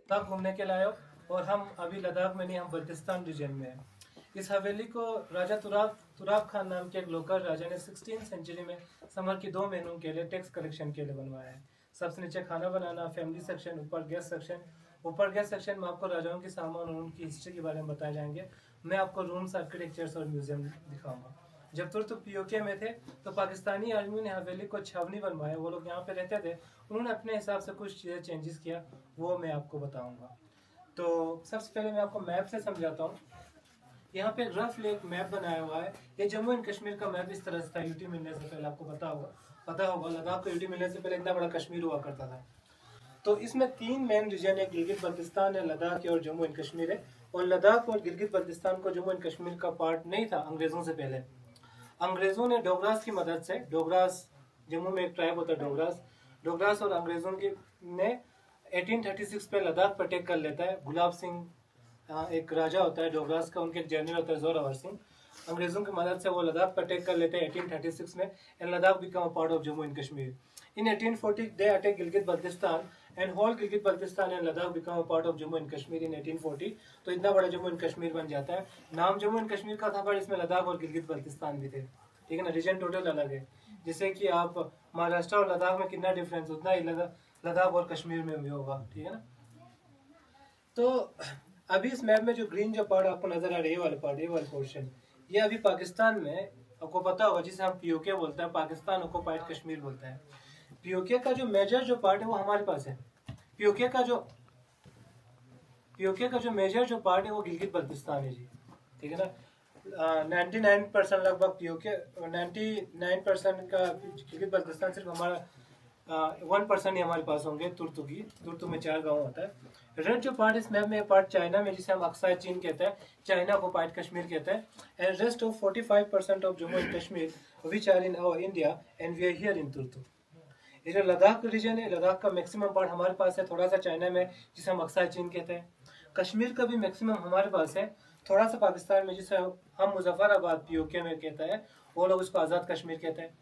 लद्दाख घूमने के लिए आए हो और हम अभी लद्दाख में नहीं, हम बल्तिस्तान रीजन में हैं। इस हवेली को राजा तुराब तुराब खान नाम के एक लोकल राजा ने 16वीं सेंचुरी में समर की 2 महीनों के लिए टैक्स कलेक्शन के लिए बनवाया है। सबसे नीचे खाना बनाना, फैमिली सेक्शन, ऊपर गेस्ट सेक्शन। ऊपर गेस्ट सेक्शन में आपको राजाओं के सामान और उनकी हिस्ट्री के बारे में बताए जाएंगे। मैं आपको रूम्स, आर्किटेक्चर्स और म्यूजियम दिखाऊंगा। जब तुर्क पीओके में थे तो पाकिस्तानी आर्मी ने हवेली को छावनी बनवाया, वो लोग यहाँ पे रहते थे, उन्होंने अपने हिसाब से कुछ चीज़ें चेंजेस किया, वो मैं आपको बताऊंगा। तो सबसे पहले मैं आपको मैप से समझाता हूँ। यहाँ पे रफ एक मैप बनाया हुआ है। ये जम्मू एंड कश्मीर का मैप इस तरह से था यूटी मिलने से पहले, आपको पता होगा लद्दाख को यूटी मिलने से पहले इतना बड़ा कश्मीर हुआ करता था। तो इसमें 3 मेन रीजन है, गिलगित बल्तिस्तान है, लद्दाख है और जम्मू एंड कश्मीर है। और लद्दाख और गिलगित बल्तिस्तान को जम्मू एंड कश्मीर का पार्ट नहीं था अंग्रेजों से पहले। अंग्रेजों ने डोगरास की मदद से, डोगरास जम्मू में एक ट्राइब होता है डोगरास, डोगरास और अंग्रेजों की ने 1836 पे लद्दाख पर अटैक कर लेता है। गुलाब सिंह एक राजा होता है डोगरास का, उनके एक जनरल होता है जोरावर सिंह। अंग्रेजों की मदद से वो लद्दाख पर अटैक कर लेते हैं 1836 में, and Ladakh become a part of Jammu and Kashmir. In 1840 they attack Gilgit Baltistan and whole Gilgit Baltistan and Ladakh become a part of Jammu and Kashmir in 1840। तो इतना बड़ा जम्मू एंड कश्मीर बन जाता है। नाम जम्मू एंड कश्मीर का था पर इसमें लद्दाख और गिलगित बल्तिस्तान भी थे, ठीक है ना। रीजन टोटल अलग है, जैसे कि आप महाराष्ट्र और लद्दाख में कितना डिफरेंस, उतना ही लद्दाख और कश्मीर में भी होगा, ठीक है ना। तो अभी इस मैप में जो ग्रीन जो पार्ट आपको नजर आ रहा है, ये वाला पार्ट, ये वाला पोर्शन, ये अभी पाकिस्तान में, आपको पता होगा जिसे हम पीओके बोलते हैं, पाकिस्तान ऑक्युपाइड कश्मीर बोलता है। पीओके का जो मेजर जो पार्ट है वो हमारे पास है। पीओके का जो मेजर जो पार्ट है वो गिलगित बल्तिस्तान है जी, ठीक है ना। 99% लगभग पीओके, 99% का गिलगित बल्तिस्तान, सिर्फ हमारा 1% ही हमारे पास होंगे तुर्तुकी। तुर्तु में 4 गाँव होता है। रेड जो पार्ट इस मैप में पार्ट चाइना में, जिसे हम अक्साई चीन कहते हैं, चाइना को पार्ट कश्मीर कहते हैं। And rest of 45% of Jammu and Kashmir which are in our India and we are here in Turtuk. ये जो लद्दाख रीजन है, लद्दाख का मैक्सिमम पार्ट हमारे पास है, थोड़ा सा चाइना में जिसे हम अक्साई चीन कहते हैं। कश्मीर का भी मैक्सिमम हमारे पास है, थोड़ा सा पाकिस्तान में जिसे हम मुजफ्फराबाद पीओके में कहते हैं, वो लोग उसको आज़ाद कश्मीर कहते हैं।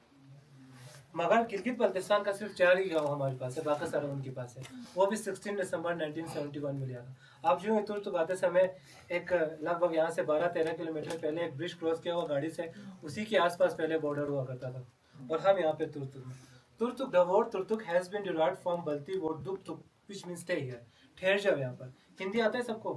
मगर गिलगित बल्तिस्तान का सिर्फ 4 ही गाँव हमारे पास है, बाकी सारा उनके पास है। वो भी 16 दिसंबर 1971 में लिया था। आप जो तुर्क आते समय एक लगभग यहाँ से 12-13 किलोमीटर पहले एक ब्रिज क्रॉस किया हुआ गाड़ी से, उसी के आसपास पहले बॉर्डर हुआ करता था। और हम यहाँ पे तुर्तुक में। Turtuk, the word Turtuk has been derived from Balti word दुक तुक व्हिच मींस स्टे हियर, ठहर जाओ यहाँ पर। हिंदी आता है सबको?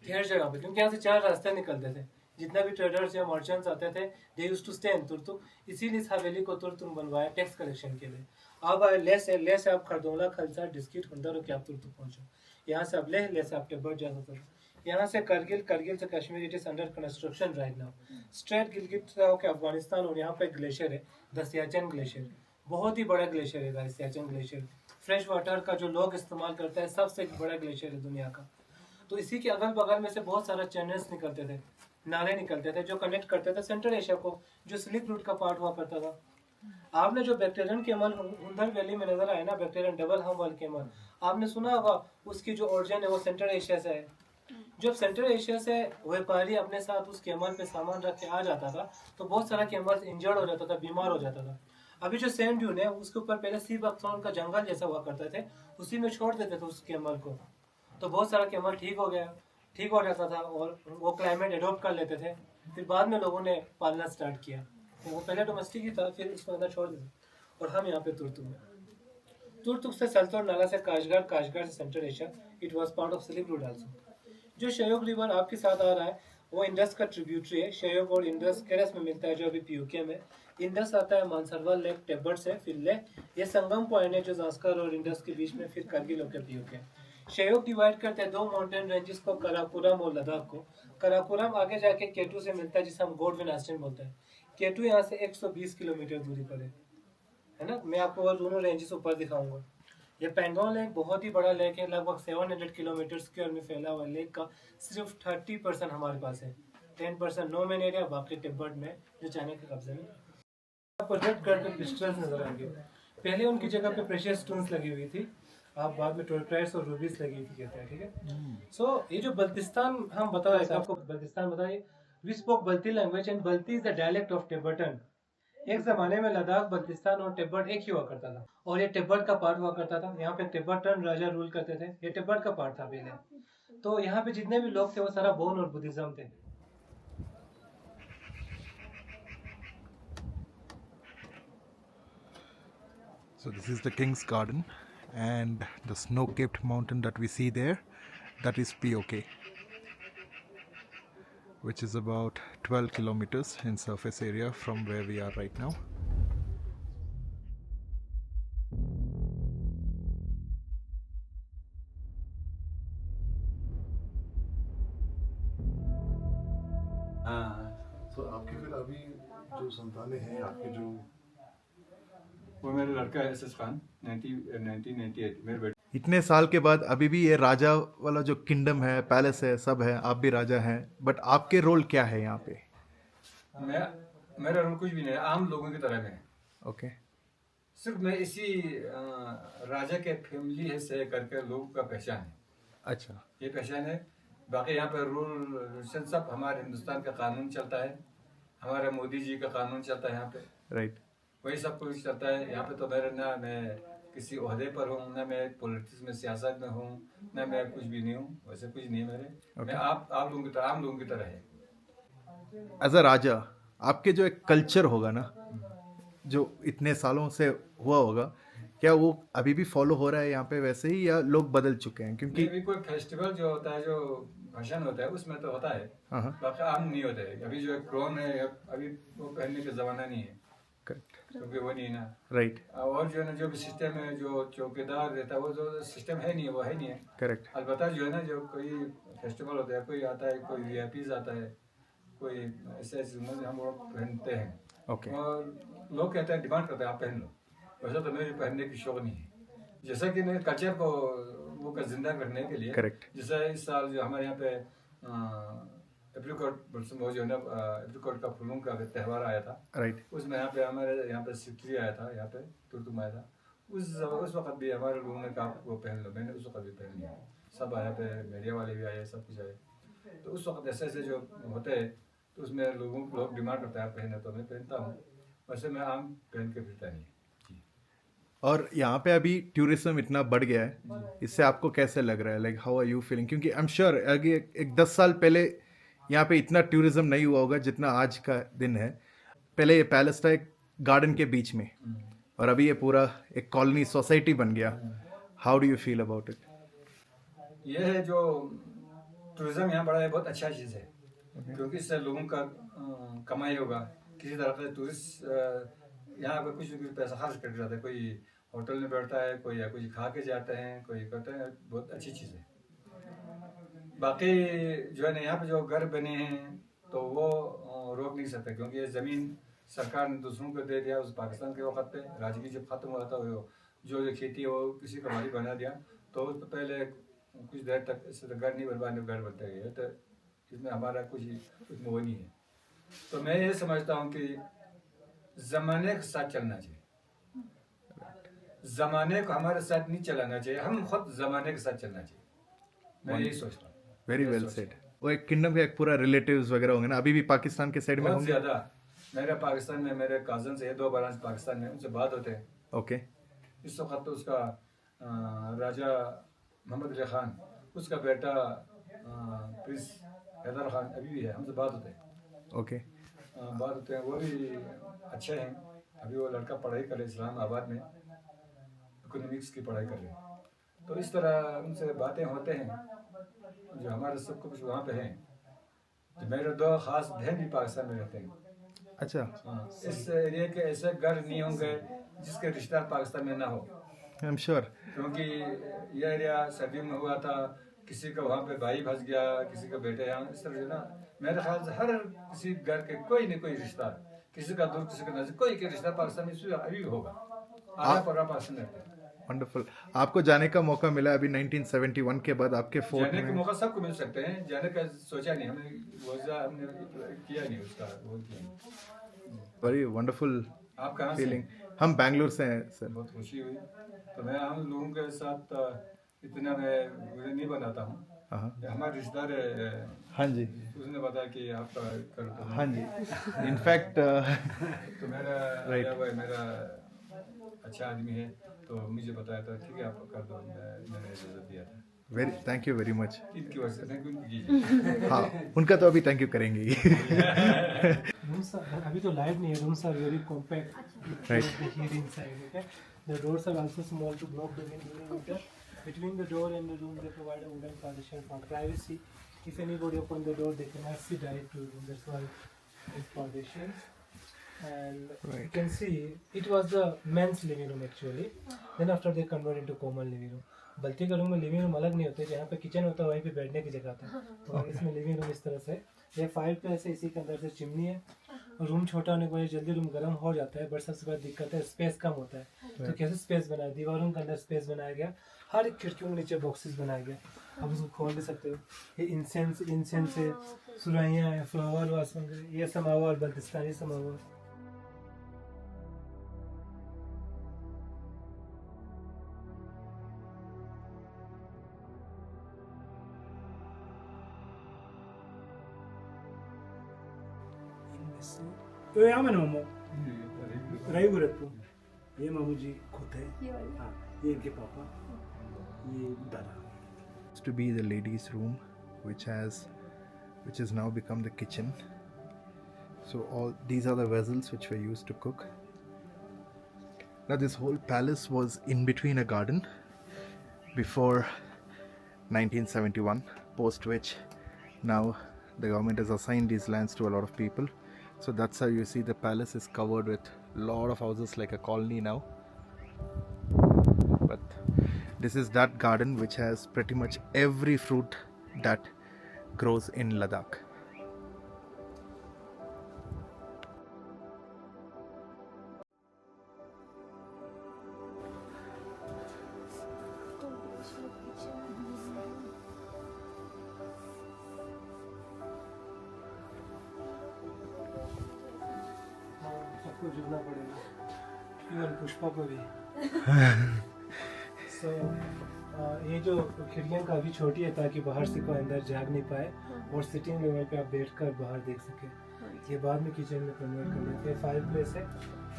ठहर जाओ यहाँ पे, क्योंकि यहाँ से 4 रास्ते निकलते थे। जितना भी ट्रेडर्स या मर्चेंट्स आते थे, they used to stay in Turtuk. इसीलिए इस हवेली को तुर्तुक बनवाया टैक्स कलेक्शन के लिए। अब ले से आप खरदोला, खलसा, डिस्किट, हुंदर होकर आप तुर्तुक पहुंचो। यहाँ से अब ले से आप तिब्बत जा सकते हो। यहाँ से करगिल, करगिल से Kashmir, it is under construction right now. Straight Gilgit होकर अफगानिस्तान, और यहाँ पे ग्लेशियर है, द सियाचिन ग्लेशियर। बहुत ही बड़ा ग्लेशियर है guys, Siachen glacier. Fresh water का जो लोग इस्तेमाल करते हैं, सबसे बड़ा ग्लेशियर है दुनिया का। तो इसी के अगल बगल में से बहुत सारा चैनल्स निकलते थे, नाले निकलते थे, जो कनेक्ट करते थे सेंट्रल एशिया को, जो स्लिप रूट का पार्ट हुआ करता था। आपने जो बैक्टीरियन केमल हुंदर वैली में नजर आया ना, बैक्टीरियन डबल हम वाल केमल, आपने सुना होगा उसकी जो ओरिजिन है वो सेंट्रल एशिया से है। जब सेंट्रल एशिया से व्यापारी अपने साथ उस केमल पे सामान रख के आ जाता था, तो बहुत सारा केमल इंजर्ड हो जाता था, बीमार हो जाता था। अभी जो सैंड ड्यून है उसके ऊपर पहले सी बकथ्रॉन का जंगल जैसा हुआ करते थे, उसी में छोड़ देते थे उस केमल को, तो बहुत सारा केमल ठीक हो गया, ठीक हो जाता था और वो क्लाइमेट एडोप्ट कर लेते थे। फिर बाद में लोगों ने पालना स्टार्ट किया, तो वो पहले डोमेस्टिक ही था, फिर उसको अंदर छोड़ दिया। और हम यहाँ पे तुर्तुक में, तुर्तुक से सल्तोर नाला से काशगार, काशगार से central Asia, it was part of silk route also. जो शयोग रिवर आपके साथ आ रहा है वो इंडस का ट्रिब्यूटरी है। शयोग और इंडस केरस में मिलता है, जो अभी पीयूके में। इंडस आता है मानसरोवर लेक टेबट से, फिर ले ये संगम पॉइंट है जो जास्कर और इंडस के बीच में, फिर करगिल होकर पीयूके। शयोग डिवाइड करते हैं 2 माउंटेन रेंजेस को, कराकोरम और लद्दाख को। कराकोरम आगे जाके केटू से मिलता है, जिसे हम गोडविन आस्टेन बोलते हैं। केटू यहाँ से 120 किलोमीटर दूरी पर है ना। मैं आपको वो दोनों रेंजेस ऊपर दिखाऊंगा। ये पेंगोंग लेक बहुत ही बड़ा लेक है, लगभग 700 किलोमीटर स्क्वायर में फैला हुआ लेक का सिर्फ 30% हमारे पास है, 10% नो मैन एरिया, बाकी तिब्बत में जो चाइना के कब्जे में। आपको रेड कलर के क्रिस्टल्स नजर आएंगे, पहले उनकी जगह पे प्रेशियस स्टोन्स लगी हुई थी, आप बाद में टोरक्राइट्स और रूबीज लगी थी कहते हैं, ठीक है। सो ये जो बल्तिस्तान हम बता रहे थे आपको, बल्तिस्तान बताइए, we spoke Balti language and Balti is the dialect of Tibetan एक जमाने में लद्दाख, बल्तिस्तान और तिब्बत एक ही हुआ करता था, और ये तिब्बत का पार्ट हुआ करता था। यहाँ पे तिब्बतन राजा रूल करते थे, ये तिब्बत का पार्ट था पहले। तो यहाँ पे जितने भी लोग थे वो सारा बौन और बुद्धिज्म थे। So this is the King's Garden, and the snow-capped mountain that we see there, that is POK, which is about 12 kilometers in surface area from where we are right now. तो आपकी फिर अभी जो संतानें हैं आपके जो वो मेरा लड़का है एस एस खान 1998 मेरे बेटे। इतने साल के बाद अभी भी ये राजा वाला जो किंगडम है, पैलेस है, सब है, आप भी राजा हैं, बट आपके रोल क्या है यहाँ पे? मेरा रोल कुछ भी नहीं है, आम लोगों की तरह में। ओके। सिर्फ मैं इसी राजा के फैमिली है से करके लोगों का पहचान है। अच्छा। ये पहचान है। बाकी यहाँ पे रूल सब हमारे हिंदुस्तान का कानून चलता है, हमारे मोदी जी का कानून चलता है यहाँ पे। राइट। वही सब कुछ चलता है यहाँ पे। तो मेरे ना मैं किसी ओहदे पर हूँ, ना मैं पॉलिटिक्स में, सियासत में हूँ, ना मैं कुछ भी नहीं हूँ, वैसे कुछ नहीं है मेरे। मैं आप लोगों की तरह, आम लोगों की तरह है। एज अ राजा आपके जो एक कल्चर होगा ना, जो इतने सालों से हुआ होगा, क्या वो अभी भी फॉलो हो रहा है यहाँ पे वैसे ही, या लोग बदल चुके हैं? क्योंकि अभी कोई फेस्टिवल जो होता है, जो भाषण होता है, उसमें तो होता है, बाकी आम नहीं होता है। अभी जो क्रोन है, अभी वो पहनने का जमाना नहीं है। करेक्ट। क्योंकि वो नहीं है ना। राइट। और जो है ना, जो भी सिस्टम है, जो चौकीदार रहता है, वो जो सिस्टम है नहीं, वो है नहीं है। करेक्ट। अलबत्ता जो है ना, जो कोई फेस्टिवल होता है, कोई आता है, कोई वीआईपीज आता है, कोई ऐसे हम लोग पहनते हैं। ओके। और लोग कहते हैं, डिमांड करते हैं आप पहन लो। वैसे तो मेरे पहनने की शौक नहीं है। जैसा कि मैं कल्चर को वो का जिंदा करने के लिए, करेक्ट। जैसे इस साल जो हमारे यहाँ पे एप्रिकॉट वो जो है ना, एप्रिकॉट का फूलों का त्यौहार आया था। राइट। उसमें यहाँ पे हमारे यहाँ पे सिक्री आया था, यहाँ पे तुर्तुम आया था। उस वक्त भी हमारे लोगों ने कहा वो पहन लो, मैंने उस वक्त भी पहन लिया। सब आया पे, मीडिया वाले भी आए, सब कुछ आए। तो उस वक्त ऐसे ऐसे जो होते हैं, तो उसमें लोग डिमांड करते हैं पहने, तो मैं पहनता हूँ। वैसे मैं आम पहन के फिरता नहीं। और यहाँ पे अभी टूरिज्म इतना बढ़ गया है, इससे आपको कैसे लग रहा है? Like how are you feeling? क्योंकि आई एम श्योर एक 10 साल पहले यहाँ पे इतना टूरिज्म नहीं हुआ होगा जितना आज का दिन है। पहले ये पैलेस था एक गार्डन के बीच में, और अभी ये पूरा एक कॉलोनी सोसाइटी बन गया। How do you feel about it? ये है जो टूरिज्म यहाँ बढ़ा है, बहुत अच्छा चीज़ है। क्योंकि इससे लोगों का कमाई होगा। किसी तरह का टूरिस्ट यहाँ पे कुछ न कुछ पैसा खर्च कर जाता है। कोई होटल में बैठता है, कोई या कुछ खा के जाते हैं, कोई करते हैं। बहुत अच्छी चीज़ है। बाकी जो है ना, यहाँ पे जो घर बने हैं, तो वो रोक नहीं सकते, क्योंकि ये ज़मीन सरकार ने दूसरों को दे दिया। उस पाकिस्तान के वक्त पे राजगी जब खत्म हुआ था, वो जो खेती है वो किसी का मालिक बना दिया। तो उस पहले कुछ देर तक इससे घर नहीं बनवाने, घर बनते गए। तो इसमें हमारा कुछ उसमें वो नहीं है। तो मैं ये समझता हूँ कि ज़माने के साथ चलना चाहिए, ज़माने को हमारे साथ नहीं चलाना चाहिए, हम खुद ज़माने के साथ चलना चाहिए। मैं यही सोचता हूँ। Very well said. वो एक किंगडम के एक पूरा रिलेटिव्स वगैरह होंगे ना, अभी भी पाकिस्तान के साइड में बहुत होंगे? ज़्यादा। मेरे पाकिस्तान में मेरे कजन से 2 बार पाकिस्तान में, उनसे बात होते हैं। ओके। इस वक्त तो उसका राजा मोहम्मद अली खान, उसका बेटा प्रिंस हैदर खान अभी भी है, हमसे बात होते हैं। ओके। बात होते हैं, वो भी अच्छे हैं। अभी वो लड़का पढ़ाई करे इस्लामाबाद में, इकोनॉमिक्स की पढ़ाई कर रहे हैं। तो इस तरह उनसे बातें होते हैं, जो हमारे सब कुछ वहाँ पे हैं। जो मेरे 2 खास बहन भी पाकिस्तान में रहते हैं। अच्छा। हाँ, इस एरिया के ऐसे घर नहीं होंगे जिसके रिश्तेदार पाकिस्तान में ना हो। I am sure. क्योंकि ये एरिया सर्दियों में हुआ था, किसी का वहाँ पे भाई फंस गया, किसी का बेटे यहाँ, इस तरह से ना। मेरे ख्याल से हर किसी घर के कोई न कोई रिश्तेदार, किसी का दूर किसी का नजदीक, कोई के रिश्तेदार पाकिस्तान में अभी भी होगा। आधा पड़ा पाकिस्तान में रहते हैं। वंडरफुल। आपको जाने का मौका मिला अभी 1971 के बाद आपके फोर्ट जाने में? का मौका सबको मिल सकते हैं, जाने का सोचा नहीं हमने, हमने किया नहीं उसका, वो किया। वेरी वंडरफुल आप कहाँ से? फीलिंग। हम बैंगलोर से हैं सर। बहुत खुशी हुई। तो मैं हम लोगों के साथ इतना मैं वीडियो नहीं बनाता हूँ, हमारे रिश्तेदार हाँ जी, उसने बताया कि आप कर दो। हाँ जी। इनफैक्ट तो मेरा Right. आया हुआ है, मेरा अच्छा आदमी है, तो मुझे बताया था ठीक है आप कर दो, मैंने इजाज़त दिया था। Thank you very much. इनकी वजह से थैंक यू कीजिए। हाँ, उनका तो अभी थैंक यू करेंगे ही। Rooms are, अभी तो live नहीं है. Rooms are very compact. Right. Here inside, okay. The doors are also small to block the wind during winter. Between the door and the room, they provide a wooden partition for privacy. If anybody open the door, they cannot see direct to the room. That's why it's partitions. And you Right. can see it was the men's living room actually. Then after they converted into common living room. बल्कि का room में living room अलग नहीं होते, जहाँ पे kitchen होता है वहीं पे बैठने की जगह था, तो इसमें लिविंग रूम इस तरह से ये 5 प्लेस है, इसी के अंदर से चिमनी है। और रूम छोटा होने की वजह से जल्दी रूम गर्म हो जाता है, बट सबसे बड़ी दिक्कत है स्पेस कम होता है। तो कैसे स्पेस बनाया, दीवारों के अंदर स्पेस बनाया गया, हर एक खिड़कियों के नीचे बॉक्सेस बनाए गए, आप उसको खोल भी सकते हो। ये इंसेंस है, सुराइयाँ हैं, फ्लावर वास, ये समावर बल्तिस्तानी समावर। तो यहाँ में नोमो रही गुरतपुर, ये मामू जी खुद है, हाँ ये इनके पापा, ये दादा। Used to be the ladies' room, which has now become the kitchen. So all these are the vessels which were used to cook. Now this whole palace was in between a garden before 1971, post which now the government has assigned these lands to a lot of people. So that's how you see the palace is covered with a lot of houses like a colony now. But this is that garden which has pretty much every fruit that grows in Ladakh. सबको जुड़ना पड़ेगा, even Pushpa को भी। So, ये जो खिड़कियाँ काफ़ी छोटी है ताकि बाहर से कोई अंदर जाग नहीं पाए, और सिटिंग लेवल पे आप बैठकर बाहर देख सके। ये बाद में किचन में कन्वर्ट कर दिया। ये फायर प्लेस है,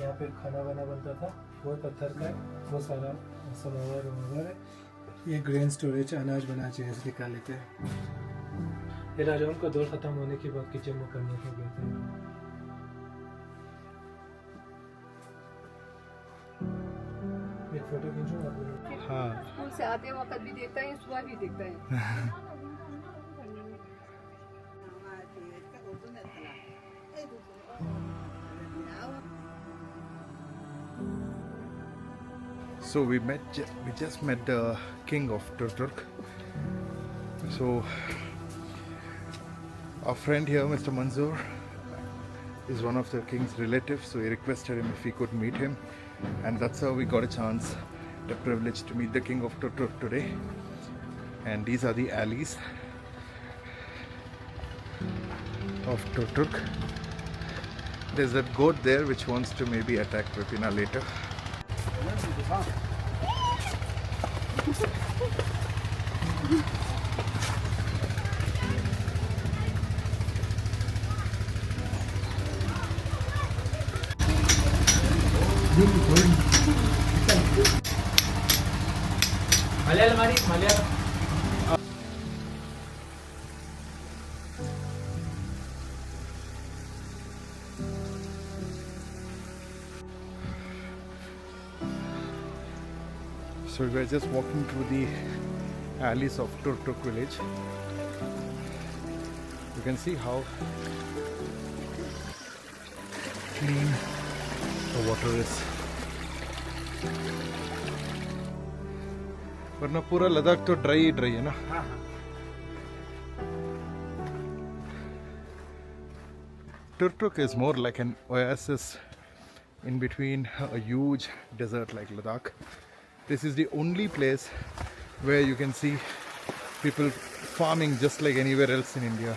यहाँ पे खाना वाना बनता था, वो पत्थर का है, वो सारा समावर वमावर है। ये ग्रेन स्टोरेज, अनाज बना चाहिए से निकाल लेते हैं। ये राजाओं का दौर ख़त्म होने के बाद किचन में कन्वर्ट हो गया था। एक फोटो खींचो आप लोग। हाँ, स्कूल से आते वक्त भी देखता है, सुबह भी देखता है। so we just met the king of Turturk. So our friend here, Mr. Manzoor, is one of the king's relatives, so he requested him if he could meet him, and that's how we got a chance, the privilege to meet the king of Turturk today. And these are the alleys of Turturk. There's that goat there which wants to maybe attack Vipina later. So we were just walking through the alleys of Turtuk village. You can see how clean the water is. वरना पूरा लद्दाख तो dry ही dry है ना. Turtuk is more like an oasis in between a huge desert like Ladakh. This is the only place where you can see people farming just like anywhere else in India.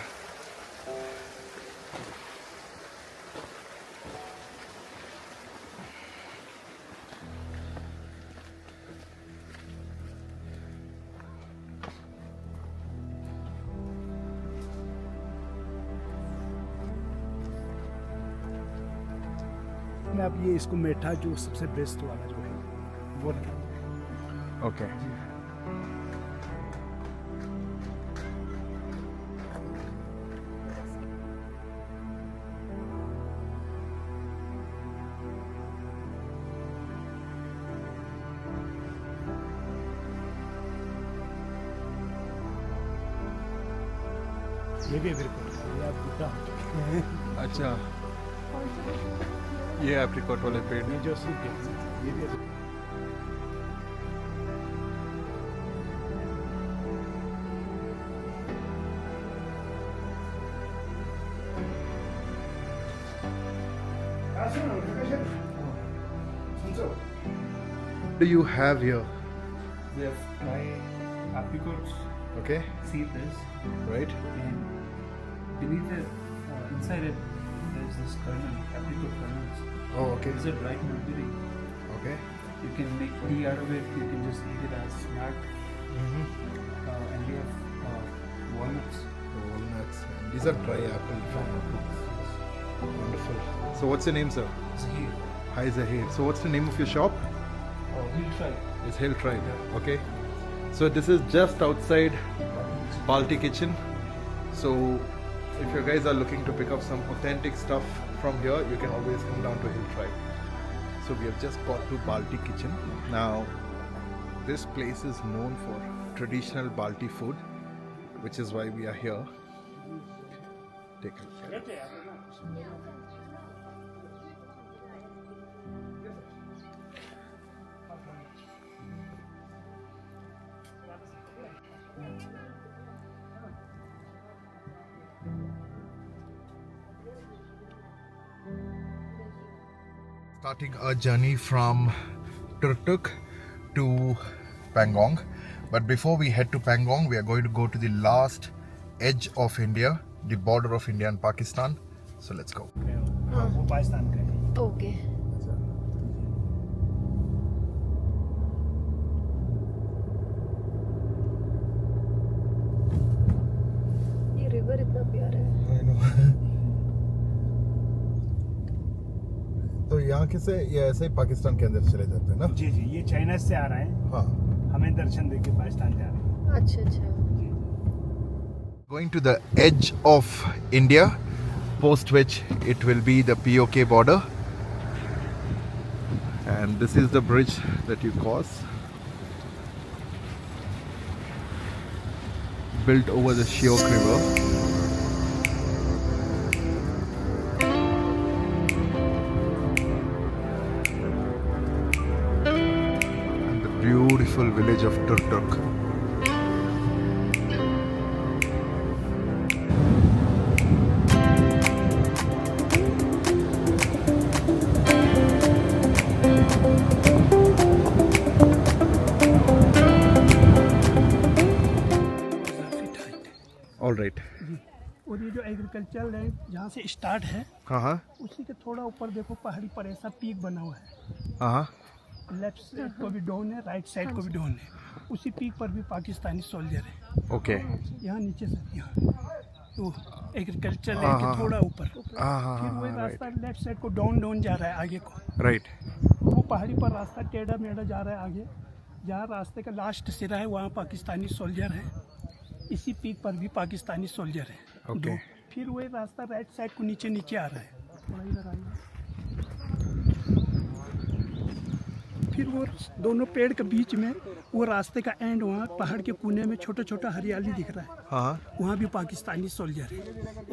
में आप ये इसको मीठा जो सबसे best वाला जो है वो रखें। ओके ये भी एप्रिकॉट ये आप बुड्ढा हो चुके हैं। अच्छा ये एप्रिकॉट वाले पेड़ ये जो सूख गए ये भी What do you have here? We have dry apricots, Okay, seedless, right? and beneath it, inside it, there's this kernel, apricot kernels. Oh, okay. It's a dried mulberry. Okay. You can make tea out of it. You can just eat it as snack. And we have walnuts. Walnuts. These are dry apple. Wonderful. So what's your name, sir? Zahir. Hi Zahir. So what's the name of your shop? We'll try. It's Hill Tribe. Okay. So this is just outside Balti Kitchen. So if you guys are looking to pick up some authentic stuff from here, you can always come down to Hill Tribe. So we have just got to Balti Kitchen. Now this place is known for traditional Balti food, which is why we are here. Take a look. Starting our journey from Turtuk to Pangong. But before we head to Pangong, we are going to go to the last edge of India, the border of India and Pakistan. So let's go. वो पाकिस्तान का है। Okay ये river इतना प्यारा है। तो यहाँ के से ये ऐसे ही पाकिस्तान के अंदर चले जाते हैं ना? जी जी ये चाइना से आ रहे हैं, हाँ. हमें दर्शन देके पाकिस्तान जा रहे हैं। अच्छा अच्छा Going to the edge of India, post which it will be the POK border. And this is the bridge that you cross. Built over the Shiok River. And the beautiful village of Turtuk. All right. और ये जो agriculture है जहाँ से start है हाँ. उसी के थोड़ा ऊपर देखो पहाड़ी पर ऐसा पीक बना हुआ है। हाँ. लेफ्ट साइड को भी डाउन है, राइट साइड को भी डाउन है। उसी पीक पर भी पाकिस्तानी सोल्जर है। ओके. यहाँ नीचे से यहाँ तो एग्रीकल्चर है कि थोड़ा ऊपर। फिर वही रास्ता लेफ्ट साइड को डाउन जा रहा है आगे को। राइट. वो पहाड़ी पर रास्ता टेढ़ा मेढ़ा जा रहा है आगे। जहाँ रास्ते का लास्ट सिरा है वहाँ पाकिस्तानी सोल्जर है। इसी पीक पर भी पाकिस्तानी सोल्जर है। ओके. फिर वही रास्ता राइट साइड को नीचे आ रहा है। थोड़ा इधर आइए। फिर वो दोनों पेड़ के बीच में वो रास्ते का एंड वहाँ पहाड़ के कोने में छोटा छोटा हरियाली दिख रहा है। हाँ. वहाँ भी पाकिस्तानी सोल्जर है।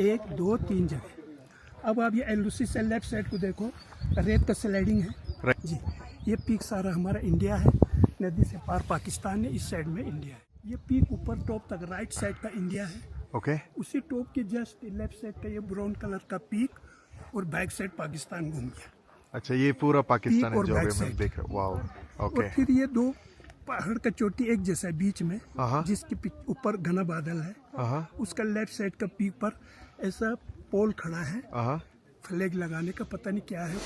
1 2 3 जगह। अब आप ये एलओसी से लेफ्ट साइड को देखो, रेत का स्लाइडिंग है जी। ये पीक सारा हमारा इंडिया है। नदी से पार पाकिस्तान है, इस साइड में इंडिया है। ये पीक ऊपर टॉप तक राइट साइड का इंडिया है। ओके. उसी टॉप के जस्ट लेफ्ट साइड का ये ब्राउन कलर का पीक और बैक साइड पाकिस्तान घूम गया। अच्छा ये पूरा पाकिस्तान है और जो बैक अभी मैं साइड। देख रहा हूँ. वाओ. ओके. और फिर ये 2 पहाड़ का चोटी एक जैसा है बीच में, हाँ. जिसके ऊपर घना बादल है। हाँ. उसका लेफ्ट साइड का पीक पर ऐसा पोल खड़ा है, हाँ. फ्लैग लगाने का, पता नहीं क्या है।